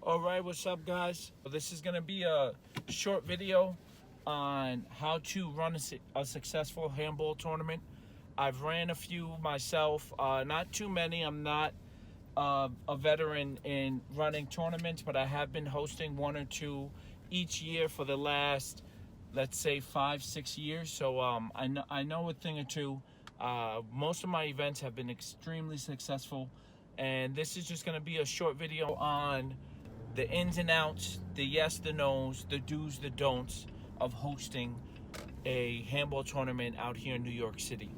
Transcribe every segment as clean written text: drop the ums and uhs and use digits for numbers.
Alright, what's up guys? This is going to be a short video on how to run a successful handball tournament. I've ran a few myself, not too many. I'm not a veteran in running tournaments, but I have been hosting one or two each year for the last, let's say, 5-6 years. So I know a thing or two. Most of my events have been extremely successful, and this is just going to be a short video on the ins and outs, the yes, the no's, the do's, the don'ts of hosting a handball tournament out here in New York City.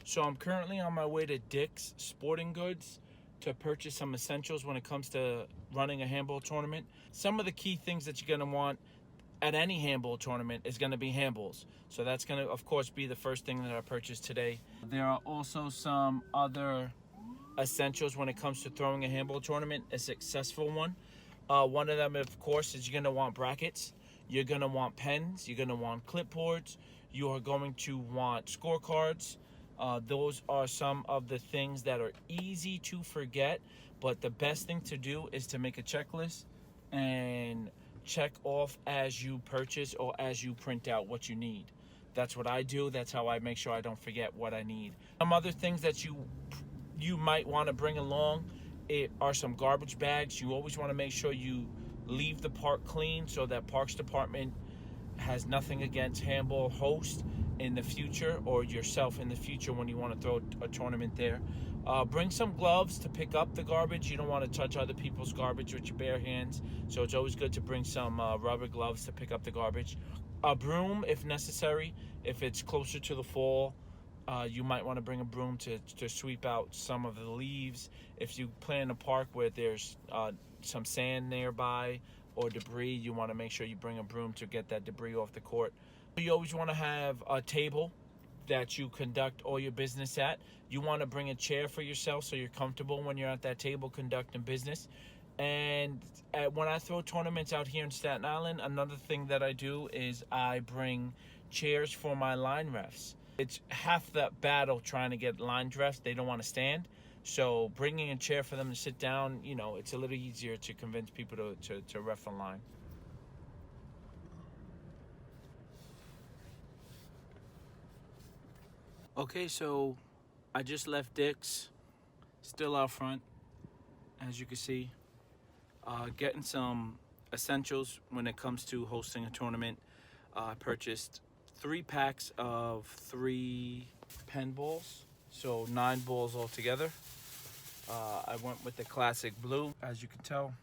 So I'm currently on my way to Dick's Sporting Goods to purchase some essentials when it comes to running a handball tournament. Some of the key things that you're going to want at any handball tournament is going to be handballs. So that's going to, of course, be the first thing that I purchased today. There are also some other essentials when it comes to throwing a handball tournament, a successful one. One of them, of course, is you're going to want brackets. You're going to want pens. You're going to want clipboards. You are going to want scorecards. Those are some of the things that are easy to forget, but the best thing to do is to make a checklist and check off as you purchase or as you print out what you need. That's what I do. That's how I make sure I don't forget what I need. Some other things that you might want to bring along are some garbage bags. You always want to make sure you leave the park clean, so that Parks Department has nothing against handball hosts in the future, or yourself in the future when you want to throw a tournament there. Bring some gloves to pick up the garbage. You don't want to touch other people's garbage with your bare hands, so it's always good to bring some rubber gloves to pick up the garbage. A broom if necessary. If it's closer to the fall, you might want to bring a broom to sweep out some of the leaves. If you play in a park where there's some sand nearby or debris, you want to make sure you bring a broom to get that debris off the court. You always want to have a table that you conduct all your business at. You want to bring a chair for yourself so you're comfortable when you're at that table conducting business. And when I throw tournaments out here in Staten Island, another thing that I do is I bring chairs for my line refs. It's half the battle trying to get line refs. They don't want to stand. So bringing a chair for them to sit down, it's a little easier to convince people to ref a line. Okay, so I just left Dick's, still out front, as you can see. Getting some essentials when it comes to hosting a tournament. I purchased 3 packs of 3 pen balls, so 9 balls altogether. I went with the classic blue, as you can tell.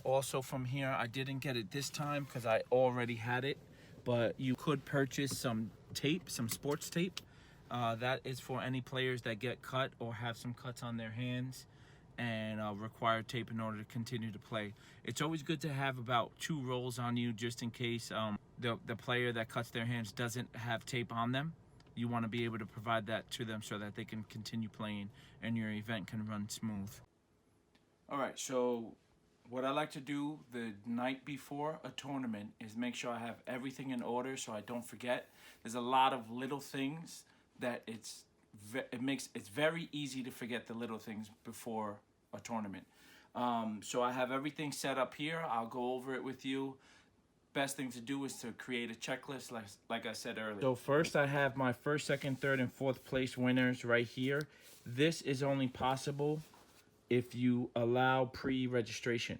Also from here, I didn't get it this time because I already had it, but you could purchase some tape, some sports tape. That is for any players that get cut or have some cuts on their hands and require tape in order to continue to play. It's always good to have about 2 rolls on you just in case the player that cuts their hands doesn't have tape on them. You want to be able to provide that to them so that they can continue playing and your event can run smooth. All right, so what I like to do the night before a tournament is make sure I have everything in order so I don't forget. There's a lot of little things that it's very easy to forget the little things before a tournament. So I have everything set up here. I'll go over it with you. Best thing to do is to create a checklist like I said earlier. So first I have my 1st, 2nd, 3rd, and 4th place winners right here. This is only possible if you allow pre-registration.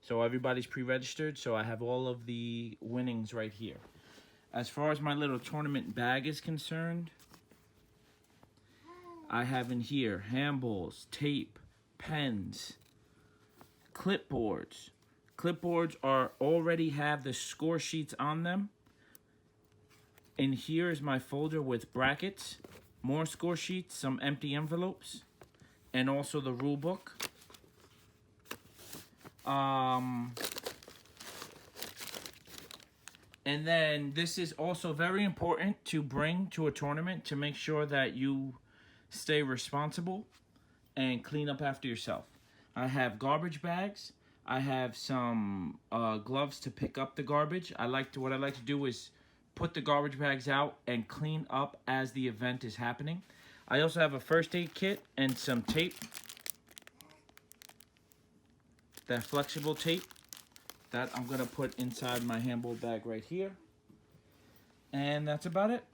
So everybody's pre-registered, so I have all of the winnings right here. As far as my little tournament bag is concerned, I have in here handballs, tape, pens, clipboards. Clipboards already have the score sheets on them. And here is my folder with brackets, more score sheets, some empty envelopes, and also the rule book. And then this is also very important to bring to a tournament to make sure that you stay responsible and clean up after yourself. I have garbage bags. I have some gloves to pick up the garbage. What I like to do is put the garbage bags out and clean up as the event is happening. I also have a first aid kit and some tape that flexible tape that I'm gonna put inside my handball bag right here. And that's about it.